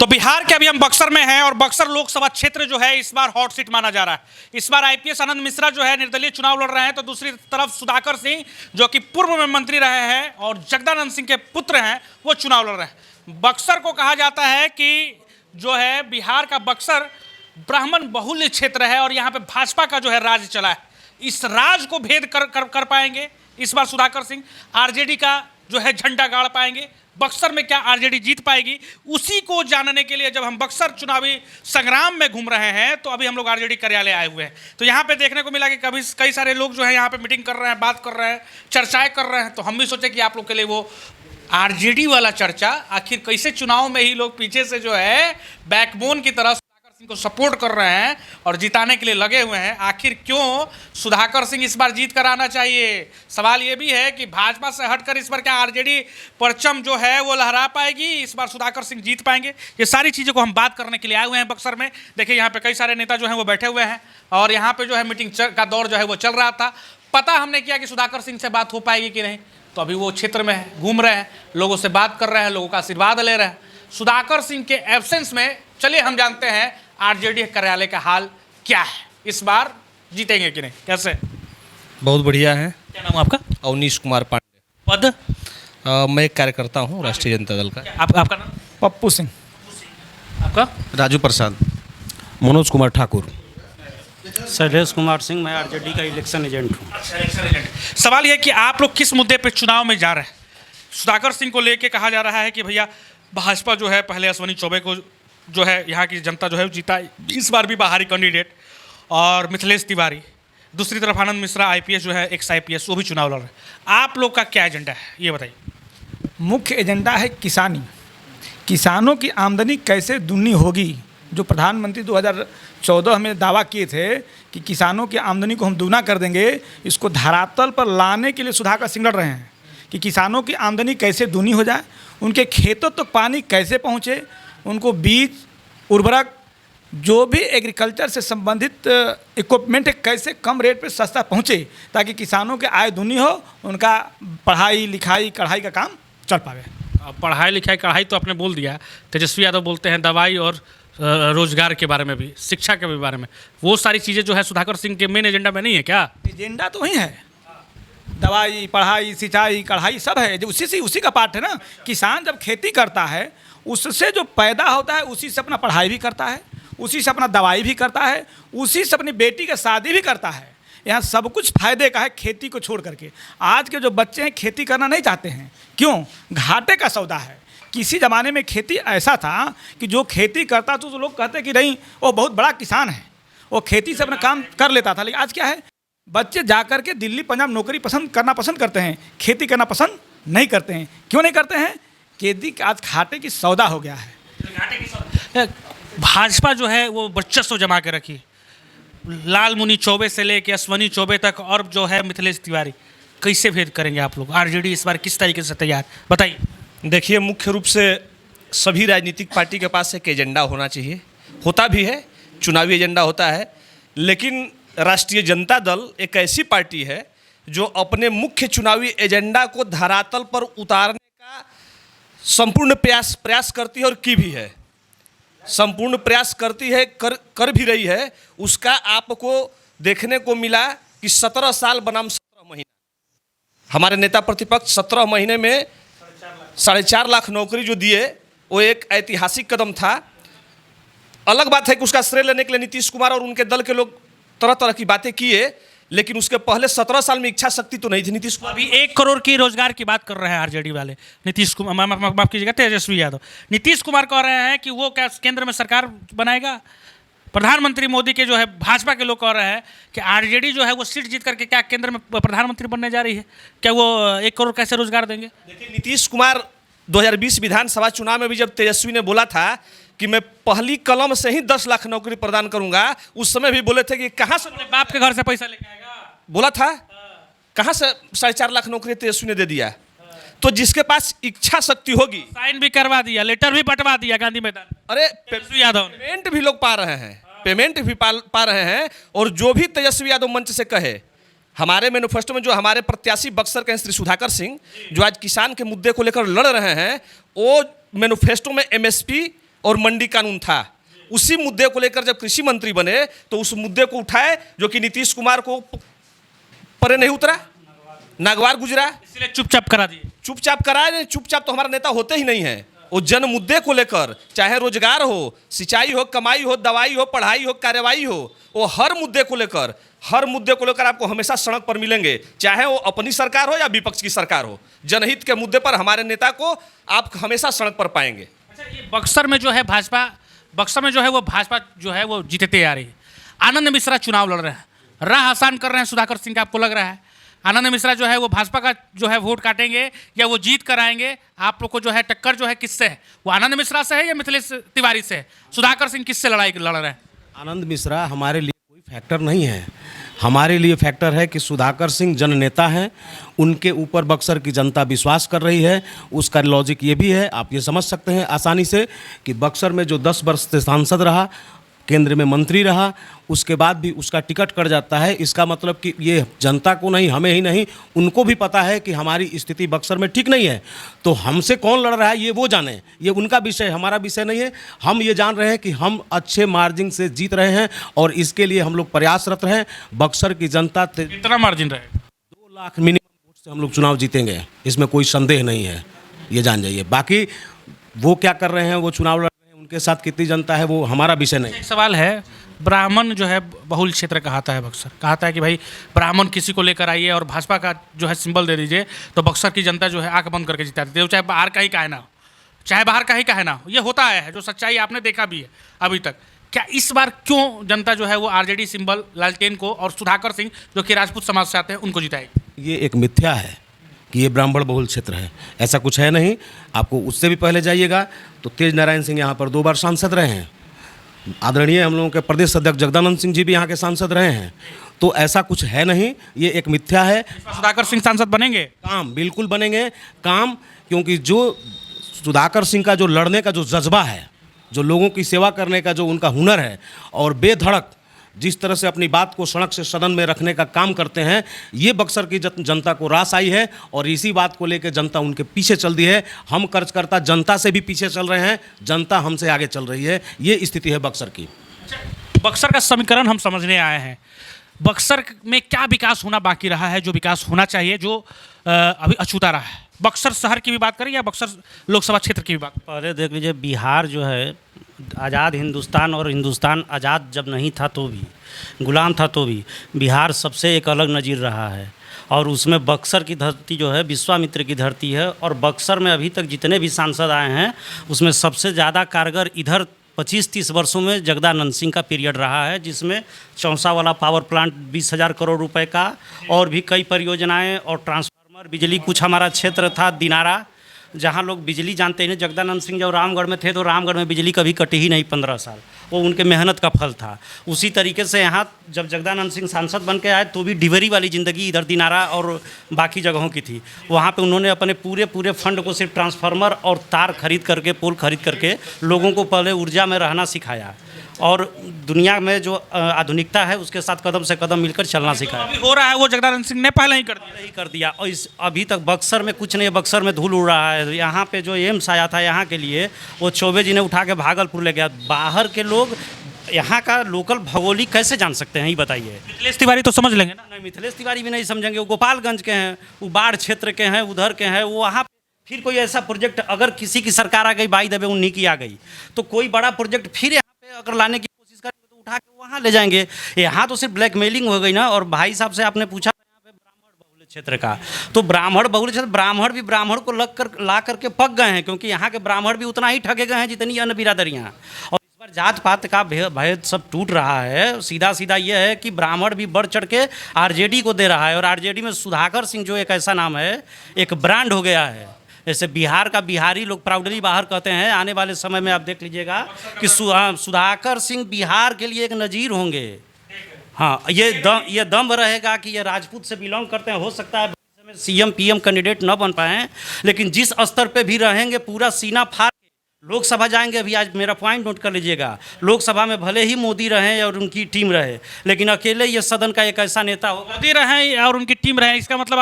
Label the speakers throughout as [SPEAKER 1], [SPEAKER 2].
[SPEAKER 1] तो बिहार के अभी हम बक्सर में हैं और बक्सर लोकसभा क्षेत्र जो है इस बार हॉट सीट माना जा रहा है। इस बार आईपीएस आनंद मिश्रा जो है निर्दलीय चुनाव लड़ रहे हैं, तो दूसरी तरफ सुधाकर सिंह जो कि पूर्व में मंत्री रहे हैं और जगदानंद सिंह के पुत्र हैं वो चुनाव लड़ रहे हैं। बक्सर को कहा जाता है कि जो है बिहार का बक्सर ब्राह्मण बहुल्य क्षेत्र है और यहाँ पे भाजपा का जो है राज चला है। इस राज को भेद कर पाएंगे इस बार सुधाकर सिंह, आरजेडी का जो है झंडा गाड़ पाएंगे। बक्सर में क्या आरजेडी जीत पाएगी, उसी को जानने के लिए जब हम बक्सर चुनावी संग्राम में घूम रहे हैं तो अभी हम लोग आरजेडी कार्यालय आए हुए हैं। तो यहाँ पे देखने को मिला कि कई सारे लोग जो है यहाँ पे मीटिंग कर रहे हैं, बात कर रहे हैं, चर्चाएं कर रहे हैं। तो हम भी सोचे कि आप लोग के लिए वो आरजेडी वाला चर्चा, आखिर कैसे चुनाव में ही लोग पीछे से जो है बैकबोन की तरह सुधाकर सिंह को सपोर्ट कर रहे हैं और जिताने के लिए लगे हुए हैं। आखिर क्यों सुधाकर सिंह इस बार जीत कर आना चाहिए। सवाल ये भी है कि भाजपा से हटकर इस बार क्या आरजेडी परचम जो है वो लहरा पाएगी, इस बार सुधाकर सिंह जीत पाएंगे। ये सारी चीज़ों को हम बात करने के लिए आए हुए हैं बक्सर में। देखिए यहाँ पे कई सारे नेता जो हैं वो बैठे हुए हैं और यहाँ पे जो है मीटिंग का दौर जो है वो चल रहा था। पता हमने किया कि सुधाकर सिंह से बात हो पाएगी कि नहीं, तो अभी वो क्षेत्र में घूम रहे हैं, लोगों से बात कर रहे हैं, लोगों का आशीर्वाद ले रहे हैं। सुधाकर सिंह के एब्सेंस में चलिए हम जानते हैं आरजेडी कार्यालय का हाल क्या है, इस बार जीतेंगे कि नहीं, कैसे।
[SPEAKER 2] बहुत बढ़िया है।
[SPEAKER 1] क्या नाम है आपका।
[SPEAKER 2] अवनीश कुमार पांडे।
[SPEAKER 1] पद।
[SPEAKER 2] मैं एक कार्यकर्ता हूँ राष्ट्रीय जनता दल का।
[SPEAKER 1] आपका नाम।
[SPEAKER 3] पप्पू सिंह।
[SPEAKER 1] आपका।
[SPEAKER 2] राजू प्रसाद।
[SPEAKER 4] मनोज कुमार ठाकुर।
[SPEAKER 5] शैलेश कुमार सिंह, मैं आरजेडी का इलेक्शन एजेंट हूँ।
[SPEAKER 1] सवाल यह कि आप लोग किस मुद्दे पे चुनाव में जा रहे हैं। सुधाकर सिंह को लेके कहा जा रहा है कि भैया भाजपा जो है पहले अश्वनी चौबे को जो है यहाँ की जनता जो है जीता, इस बार भी बाहरी कैंडिडेट, और मिथिलेश तिवारी, दूसरी तरफ आनंद मिश्रा आईपीएस जो है एक्स आईपीएस, वो भी चुनाव लड़ रहे हैं। आप लोग का क्या एजेंडा है ये बताइए।
[SPEAKER 3] मुख्य एजेंडा है किसानी। किसानों की आमदनी कैसे दुगनी होगी। जो प्रधानमंत्री 2014 में दावा किए थे कि किसानों की आमदनी को हम दुगना कर देंगे, इसको धरातल पर लाने के लिए सुधाकर सिंह लड़ रहे हैं कि किसानों की आमदनी कैसे दुगनी हो जाए, उनके खेतों तक पानी कैसे पहुँचे, उनको बीज, उर्वरक, जो भी एग्रीकल्चर से संबंधित इक्विपमेंट है कैसे कम रेट पे सस्ता पहुँचे, ताकि किसानों की आय दुगनी हो, उनका पढ़ाई लिखाई कढ़ाई का काम चल पावे।
[SPEAKER 1] पढ़ाई लिखाई कढ़ाई तो आपने बोल दिया। तेजस्वी यादव बोलते हैं दवाई और रोजगार के बारे में भी, शिक्षा के भी बारे में, वो सारी चीज़ें जो है सुधाकर सिंह के मेन एजेंडा में नहीं है क्या।
[SPEAKER 3] एजेंडा तो वही है, दवाई, पढ़ाई, सिंचाई, कढ़ाई सब है, जो उसी का पार्ट है ना। किसान जब खेती करता है उससे जो पैदा होता है उसी से अपना पढ़ाई भी करता है, उसी से अपना दवाई भी करता है, उसी से अपनी बेटी की शादी भी करता है। यहाँ सब कुछ फायदे का है खेती को छोड़ करके। आज के जो बच्चे हैं खेती करना नहीं चाहते हैं, क्यों, घाटे का सौदा है। किसी ज़माने में खेती ऐसा था कि जो खेती करता तो लोग कहते कि नहीं वो बहुत बड़ा किसान है, वो खेती से अपना काम कर लेता था। लेकिन आज क्या है, बच्चे जा कर के दिल्ली पंजाब नौकरी करना पसंद करते हैं, खेती करना पसंद नहीं करते हैं। क्यों नहीं करते हैं, खेती आज घाटे की सौदा हो गया है।
[SPEAKER 1] भाजपा जो है वो वर्चस्व जमा के रखी, लाल मुनि चौबे से लेके अश्वनी चौबे तक, और जो है मिथिलेश तिवारी, कैसे भेद करेंगे आप लोग। आरजेडी इस बार किस तरीके से तैयार, बताइए।
[SPEAKER 2] देखिए, मुख्य रूप से सभी राजनीतिक पार्टी के पास एक एजेंडा होना चाहिए, होता भी है, चुनावी एजेंडा होता है। लेकिन राष्ट्रीय जनता दल एक ऐसी पार्टी है जो अपने मुख्य चुनावी एजेंडा को धरातल पर उतारने का संपूर्ण प्रयास करती है और की भी है, संपूर्ण प्रयास करती है, कर भी रही है। उसका आपको देखने को मिला कि 17 साल बनाम 17 महीना, हमारे नेता प्रतिपक्ष 17 महीने में 4.5 लाख नौकरी जो दिए, वो एक ऐतिहासिक कदम था। अलग बात है कि उसका श्रेय लेने के लिए नीतीश कुमार और उनके दल के लोग तरह तरह की बातें किए, लेकिन उसके पहले 17 साल में इच्छा शक्ति तो नहीं थी नीतीश कुमार।
[SPEAKER 1] अभी 1 करोड़ की रोजगार की बात कर रहे हैं आरजेडी वाले, नीतीश कुमार, माफ कीजिएगा, तेजस्वी यादव। नीतीश कुमार कह रहे हैं कि वो क्या केंद्र में सरकार बनाएगा। प्रधानमंत्री मोदी के जो है भाजपा के लोग कह रहे हैं कि आरजेडी जो है वो सीट जीत करके क्या केंद्र में प्रधानमंत्री बनने जा रही है, क्या वो 1 करोड़ कैसे रोजगार देंगे।
[SPEAKER 2] देखिए, नीतीश कुमार 2020 विधानसभा चुनाव में भी जब तेजस्वी ने बोला था कि मैं पहली कलम से ही 10 लाख नौकरी प्रदान करूंगा, उस समय भी बोले थे कि कहाँ से,
[SPEAKER 1] अपने बाप के घर से पैसा लेके आएगा,
[SPEAKER 2] बोला था, कहाँ से 4.5 लाख नौकरी तेजस्वी ने दे दिया। तो जिसके पास इच्छा शक्ति होगी,
[SPEAKER 1] साइन भी करवा दिया, लेटर भी बंटवा दिया गांधी मैदान।
[SPEAKER 2] अरे
[SPEAKER 1] तेजस्वी यादव ने
[SPEAKER 2] पेमेंट भी लोग पा रहे हैं, पेमेंट भी पा रहे हैं। और जो भी तेजस्वी यादव मंच से कहे, हमारे मैनिफेस्टो में जो हमारे प्रत्याशी बक्सर के श्री सुधाकर सिंह जो आज किसान के मुद्दे को लेकर लड़ रहे हैं, वो मैनिफेस्टो में एमएसपी और मंडी कानून था। उसी मुद्दे को लेकर जब कृषि मंत्री बने तो उस मुद्दे को उठाए, जो कि नीतीश कुमार को परे नहीं उतरा, नागवार गुजरा,
[SPEAKER 1] इसलिए चुपचाप करा दिए।
[SPEAKER 2] चुपचाप कराए। चुपचाप तो हमारा नेता होते ही नहीं है। वो जन मुद्दे को लेकर, चाहे रोजगार हो, सिंचाई हो, कमाई हो, दवाई हो, पढ़ाई हो, कार्रवाई हो, वो हर मुद्दे को लेकर आपको हमेशा सड़क पर मिलेंगे, चाहे वो अपनी सरकार हो या विपक्ष की सरकार हो। जनहित के मुद्दे पर हमारे नेता को आप हमेशा सड़क पर पाएंगे।
[SPEAKER 1] अच्छा, ये बक्सर में जो है वो भाजपा जो है वो जीतते आ रही है। आनंद मिश्रा चुनाव लड़ रहे हैं, राह आसान कर रहे हैं सुधाकर सिंह का, आपको लग रहा है आनंद मिश्रा जो है वो भाजपा का जो है वोट काटेंगे या वो जीत कर आएंगे? आप लोग को जो है टक्कर जो है किससे है? वो आनंद मिश्रा से है या मिथिलेश तिवारी से है? सुधाकर सिंह किससे लड़ाई लड़ रहे हैं?
[SPEAKER 4] आनंद मिश्रा हमारे लिए कोई फैक्टर नहीं है। हमारे लिए फैक्टर है कि सुधाकर सिंह जननेता हैं, उनके ऊपर बक्सर की जनता विश्वास कर रही है। उसका लॉजिक ये भी है, आप ये समझ सकते हैं आसानी से, कि बक्सर में जो 10 वर्ष से सांसद रहा, केंद्र में मंत्री रहा, उसके बाद भी उसका टिकट कट जाता है। इसका मतलब कि ये जनता को नहीं, हमें ही नहीं, उनको भी पता है कि हमारी स्थिति बक्सर में ठीक नहीं है। तो हमसे कौन लड़ रहा है ये वो जाने, ये उनका विषय, हमारा विषय नहीं है। हम ये जान रहे हैं कि हम अच्छे मार्जिन से जीत रहे हैं और इसके लिए हम लोग प्रयासरत रहें। बक्सर की जनता
[SPEAKER 1] कितना मार्जिन रहे?
[SPEAKER 4] 2 लाख मिनिमम वोट से हम लोग चुनाव जीतेंगे, इसमें कोई संदेह नहीं है, ये जान जाइए। बाकी वो क्या कर रहे हैं, वो चुनाव लड़ रहे हैं, उनके साथ कितनी जनता है वो हमारा विषय नहीं।
[SPEAKER 1] एक सवाल है, ब्राह्मण जो है बहुल क्षेत्र कहता है बक्सर, कहता है कि भाई ब्राह्मण किसी को लेकर आइए और भाजपा का जो है सिंबल दे दीजिए तो बक्सर की जनता जो है आंख बंद करके जिता देती है, चाहे बाहर का ही का है ना हो, चाहे बाहर का ही का है ना हो। ये होता है, जो सच्चाई आपने देखा भी है अभी तक। क्या इस बार क्यों जनता जो है वो आरजेडी सिंबल लालटेन को और सुधाकर सिंह जो कि राजपूत समाज से आते हैं उनको जिताएगी?
[SPEAKER 4] ये एक मिथ्या है कि ये ब्राह्मण बहुल क्षेत्र है, ऐसा कुछ है नहीं। आपको उससे भी पहले जाइएगा तो तेज नारायण सिंह यहाँ पर 2 बार सांसद रहे हैं। आदरणीय हम लोगों के प्रदेश अध्यक्ष जगदानंद सिंह जी भी यहाँ के सांसद रहे हैं। तो ऐसा कुछ है नहीं, ये एक मिथ्या है।
[SPEAKER 1] सुधाकर सिंह सांसद बनेंगे?
[SPEAKER 4] काम बिल्कुल बनेंगे, काम, क्योंकि जो सुधाकर सिंह का जो लड़ने का जो जज्बा है, जो लोगों की सेवा करने का जो उनका हुनर है, और बेधड़क जिस तरह से अपनी बात को सड़क से सदन में रखने का काम करते हैं, ये बक्सर की जनता को रास आई है और इसी बात को लेकर जनता उनके पीछे चल दी है। हम कर्जकर्ता जनता से भी पीछे चल रहे हैं, जनता हमसे आगे चल रही है। ये स्थिति है बक्सर की।
[SPEAKER 1] बक्सर का समीकरण हम समझने आए हैं। बक्सर में क्या विकास होना बाकी रहा है, जो विकास होना चाहिए, जो अभी अछूता रहा है? बक्सर शहर की भी बात करें या बक्सर लोकसभा क्षेत्र की भी बात?
[SPEAKER 5] पहले देख लीजिए, बिहार जो है आज़ाद हिंदुस्तान, और हिंदुस्तान आज़ाद जब नहीं था तो भी, गुलाम था तो भी, बिहार सबसे एक अलग नज़ीर रहा है। और उसमें बक्सर की धरती जो है विश्वामित्र की धरती है। और बक्सर में अभी तक जितने भी सांसद आए हैं उसमें सबसे ज़्यादा कारगर इधर 25-30 वर्षों में जगदानंद सिंह का पीरियड रहा है, जिसमें चौसा वाला पावर प्लांट 20,000 करोड़ रुपए का, और भी कई परियोजनाएं और ट्रांसफार्मर, बिजली। कुछ हमारा क्षेत्र था दिनारा, जहाँ लोग बिजली जानते हैं। जगदानंद सिंह जब रामगढ़ में थे तो रामगढ़ में बिजली कभी कटी ही नहीं 15 साल, वो उनके मेहनत का फल था। उसी तरीके से यहाँ जब जगदानंद सिंह सांसद बन के आए तो भी डिवरी वाली ज़िंदगी इधर दिनारा और बाकी जगहों की थी। वहाँ पे उन्होंने अपने पूरे फंड को सिर्फ ट्रांसफार्मर और तार खरीद करके, पोल खरीद करके लोगों को पहले ऊर्जा में रहना सिखाया और दुनिया में जो आधुनिकता है उसके साथ कदम से कदम मिलकर चलना सिखाया।
[SPEAKER 1] अभी हो रहा है वो जगदानंद सिंह ने पहले ही कर दिया।
[SPEAKER 5] और इस अभी तक बक्सर में कुछ नहीं है, बक्सर में धूल उड़ रहा है। यहाँ पे जो एम्स आया था यहाँ के लिए, वो चौबे जी ने उठा के भागलपुर ले गया। बाहर के लोग यहाँ का लोकल भौगोलिक कैसे जान सकते हैं, ये बताइए।
[SPEAKER 1] मिथिलेश तिवारी तो समझ लेंगे ना?
[SPEAKER 5] नहीं, मिथिलेश तिवारी भी नहीं समझेंगे। वो गोपालगंज के हैं, वो बाढ़ क्षेत्र के हैं, उधर के हैं। वो वहाँ फिर कोई ऐसा प्रोजेक्ट अगर किसी की सरकार आ गई, बाई दबे उन्हीं की आ गई, तो कोई बड़ा प्रोजेक्ट फिर यहाँ पे अगर लाने की कोशिश करेंगे तो उठा के वहाँ ले जाएंगे। यहाँ तो सिर्फ ब्लैकमेलिंग हो गई ना। और भाई साहब से आपने पूछा यहाँ पे ब्राह्मण बहुल क्षेत्र का, तो ब्राह्मण बहुल क्षेत्र, ब्राह्मण भी ब्राह्मण को ला करके पक गए हैं, क्योंकि यहाँ के ब्राह्मण भी उतना ही ठगे गए हैं जितनी अन्य बिरादरियाँ। और इस बार जात पात का भेद सब टूट रहा है। सीधा सीधा ये है कि ब्राह्मण भी बढ़ चढ़ के आरजेडी को दे रहा है। और आरजेडी में सुधाकर सिंह जो एक ऐसा नाम है, एक ब्रांड हो गया है। जैसे बिहार का बिहारी लोग प्राउडली बाहर कहते हैं, आने वाले समय में आप देख लीजिएगा कि सुधाकर सिंह बिहार के लिए एक नज़ीर होंगे। हाँ, ये दम रहेगा कि ये राजपूत से बिलोंग करते हैं। हो सकता है सीएम पीएम कैंडिडेट न बन पाएँ, लेकिन जिस स्तर पे भी रहेंगे पूरा सीना फाड़ के लोकसभा जाएंगे, अभी आज मेरा पॉइंट नोट कर लीजिएगा, लोकसभा में भले ही मोदी रहे और उनकी टीम रहे, लेकिन अकेले ये सदन का एक ऐसा नेता होगा।
[SPEAKER 1] मोदी रहे और उनकी टीम रहे, इसका मतलब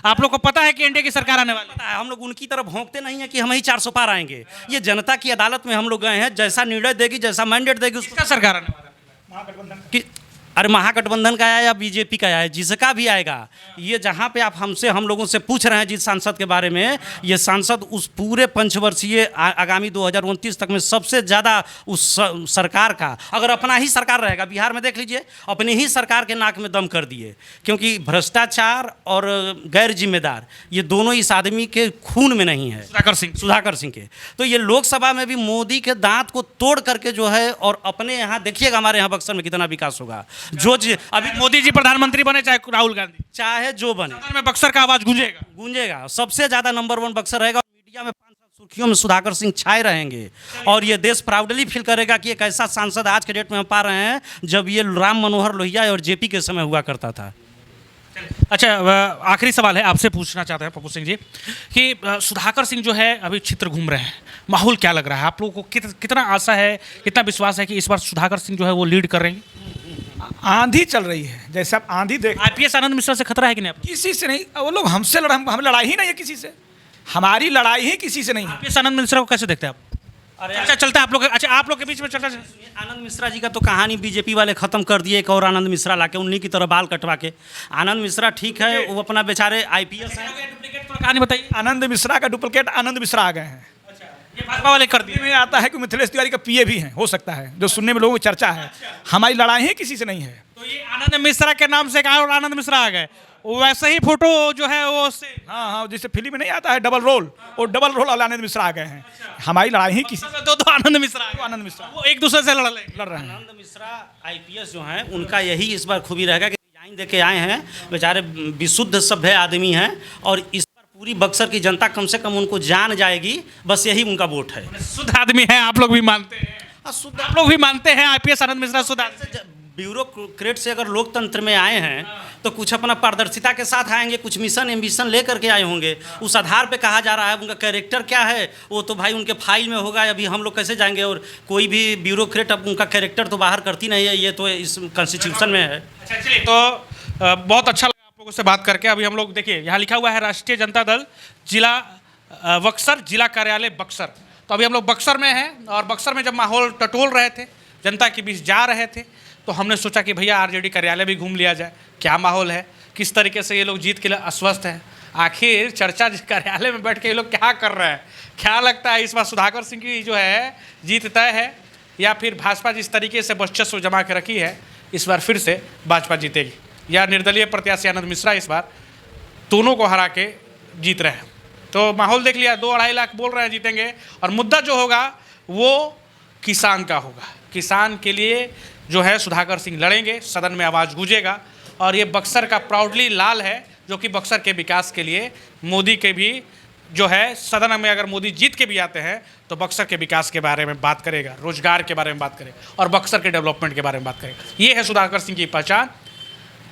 [SPEAKER 1] आप लोग को पता है कि एनडीए की सरकार आने वाली है।
[SPEAKER 5] पता है, हम लोग उनकी तरफ भोंकते नहीं है कि हम ही 400 पार आएंगे। ये जनता की अदालत में हम लोग गए हैं, जैसा निर्णय देगी, जैसा मैंडेट देगी उसका
[SPEAKER 1] किसका सरकार आने वाला है?
[SPEAKER 5] कि अरे महागठबंधन का आया या बीजेपी का आया, जिसका भी आएगा, ये जहाँ पे आप हम लोगों से पूछ रहे हैं जिस सांसद के बारे में, ये सांसद उस पूरे पंचवर्षीय आगामी 2029 तक में सबसे ज़्यादा उस सरकार का, अगर अपना ही सरकार रहेगा, बिहार में देख लीजिए, अपनी ही सरकार के नाक में दम कर दिए, क्योंकि भ्रष्टाचार और गैर जिम्मेदार ये दोनों इस आदमी के खून में नहीं है, सुधाकर सिंह के। तो ये लोकसभा में भी मोदी के दांत को तोड़ करके जो है, और अपने यहाँ देखिएगा हमारे यहाँ बक्सर में कितना विकास होगा।
[SPEAKER 1] अभी मोदी जी प्रधानमंत्री बने चाहे राहुल गांधी,
[SPEAKER 5] चाहे जो बने,
[SPEAKER 1] सदन में बक्सर का आवाज
[SPEAKER 5] गूंजेगा। सबसे ज्यादा नंबर 1 बक्सर रहेगा। मीडिया में 5 साल सुर्खियों में सुधाकर सिंह छाए रहेंगे, और ये देश प्राउडली फील करेगा कि एक ऐसा सांसद आज के डेट में हम पा रहे हैं जब ये राम मनोहर लोहिया और जेपी के समय हुआ करता था।
[SPEAKER 1] अच्छा, आखिरी सवाल है, आपसे पूछना चाहते हैं पप्पू सिंह जी कि सुधाकर सिंह जो है अभी चित्र घूम रहे हैं, माहौल क्या लग रहा है आप लोगों को? कितना आशा है, कितना विश्वास है कि इस बार सुधाकर सिंह जो है वो लीड कर रहे हैं?
[SPEAKER 3] आंधी चल रही है, जैसे आप आंधी देख,
[SPEAKER 1] आईपीएस आनंद मिश्रा से खतरा है कि नहीं आपको?
[SPEAKER 3] किसी से नहीं। वो लोग हमसे हम लड़ाई ही नहीं है किसी से, हमारी लड़ाई ही किसी से नहीं है।
[SPEAKER 1] आईपीएस आनंद मिश्रा को कैसे देखते हैं आप? अच्छा, चलता है आप लोग, अच्छा आप लोग के बीच में चर्चा।
[SPEAKER 5] आनंद मिश्रा जी का तो कहानी बीजेपी वाले खत्म कर दिए, एक और आनंद मिश्रा लाके उन्हीं की तरह बाल कटवा के। आनंद मिश्रा ठीक है, वो अपना बेचारे आईपीएस है।
[SPEAKER 1] कहानी बताइए।
[SPEAKER 3] आनंद मिश्रा का डुप्लीकेट आनंद मिश्रा आ गए हैं।
[SPEAKER 1] ये भाजपा वाले कर दिए।
[SPEAKER 3] में आता है कि मिथिलेश तिवारी का पीए भी हैं, हो सकता है, जो सुनने में लोगों की चर्चा है। हमारी लड़ाई ही किसी से नहीं है।
[SPEAKER 1] तो ये आनंद मिश्रा के नाम से कहा और आनंद मिश्रा आ गए, वैसे ही फोटो जो है वो उससे,
[SPEAKER 3] हाँ, जैसे फिल्म में नहीं आता है डबल रोल, और डबल रोल वाले आनंद मिश्रा आ गए हैं। हमारी लड़ाई ही किसी
[SPEAKER 1] दो आनंद मिश्रा वो एक दूसरे से लड़
[SPEAKER 3] रहे हैं।
[SPEAKER 5] आनंद मिश्रा आईपीएस जो हैं, उनका यही इस बार खूबी रहेगा कि डिजाइन दे के आए हैं, बेचारे विशुद्ध सभ्य आदमी हैं, और इस बार पूरी बक्सर की जनता कम से कम उनको जान जाएगी, बस यही उनका वोट है।
[SPEAKER 1] शुद्ध आदमी है, आप लोग भी मानते हैं? आप लोग भी मानते हैं आईपीएस आनंद मिश्रा शुद्ध आदमी?
[SPEAKER 5] ब्यूरोक्रेट से अगर लोकतंत्र में आए हैं तो कुछ अपना पारदर्शिता के साथ आएंगे, कुछ मिशन एम्बिशन लेकर के आए होंगे। उस आधार पे कहा जा रहा है उनका कैरेक्टर क्या है, वो तो भाई उनके फाइल में होगा, अभी हम लोग कैसे जाएंगे? और कोई भी ब्यूरोक्रेट अब उनका कैरेक्टर तो बाहर करती नहीं है, ये तो इस कॉन्स्टिट्यूशन में है।
[SPEAKER 1] अच्छा, चलिए, तो बहुत अच्छा लगा आप लोगों से बात करके। अभी हम लोग देखिए, यहाँ लिखा हुआ है राष्ट्रीय जनता दल जिला बक्सर, जिला कार्यालय बक्सर। तो अभी हम लोग बक्सर में हैं, और बक्सर में जब माहौल टटोल रहे थे, जनता के बीच जा रहे थे, तो हमने सोचा कि भैया आरजेडी कार्यालय भी घूम लिया जाए, क्या माहौल है, किस तरीके से ये लोग जीत के लिए अस्वस्थ हैं, आखिर चर्चा कार्यालय में बैठ के ये लोग क्या कर रहे हैं, क्या लगता है इस बार सुधाकर सिंह की जो है जीत तय है, या फिर भाजपा जिस तरीके से वर्चस्व जमा के रखी है इस बार फिर से भाजपा जीतेगी, या निर्दलीय प्रत्याशी आनंद मिश्रा इस बार दोनों को हरा के जीत रहे हैं? तो माहौल देख लिया, 2-2.5 लाख बोल रहे हैं जीतेंगे, और मुद्दा जो होगा वो किसान का होगा। किसान के लिए जो है सुधाकर सिंह लड़ेंगे, सदन में आवाज़ गूंजेगा, और ये बक्सर का प्राउडली लाल है जो कि बक्सर के विकास के लिए मोदी के भी जो है, सदन में अगर मोदी जीत के भी आते हैं तो बक्सर के विकास के बारे में बात करेगा, रोजगार के बारे में बात करेगा, और बक्सर के डेवलपमेंट के बारे में बात करेगा। ये है सुधाकर सिंह की पहचान।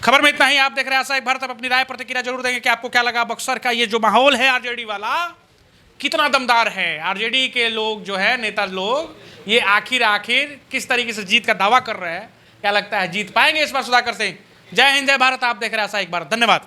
[SPEAKER 1] खबर में इतना ही। आप देख रहे हैं आशा एक भारत। अब अपनी राय प्रतिक्रिया जरूर देंगे कि आपको क्या लगा बक्सर का ये जो माहौल है आरजेडी वाला, कितना दमदार है। आरजेडी के लोग जो है, नेता लोग, ये आखिर किस तरीके से जीत का दावा कर रहे हैं, क्या लगता है जीत पाएंगे इस बार सुधाकर सिंह? जय हिंद, जय भारत। आप देख रहे हैं आशा एक भारत। धन्यवाद।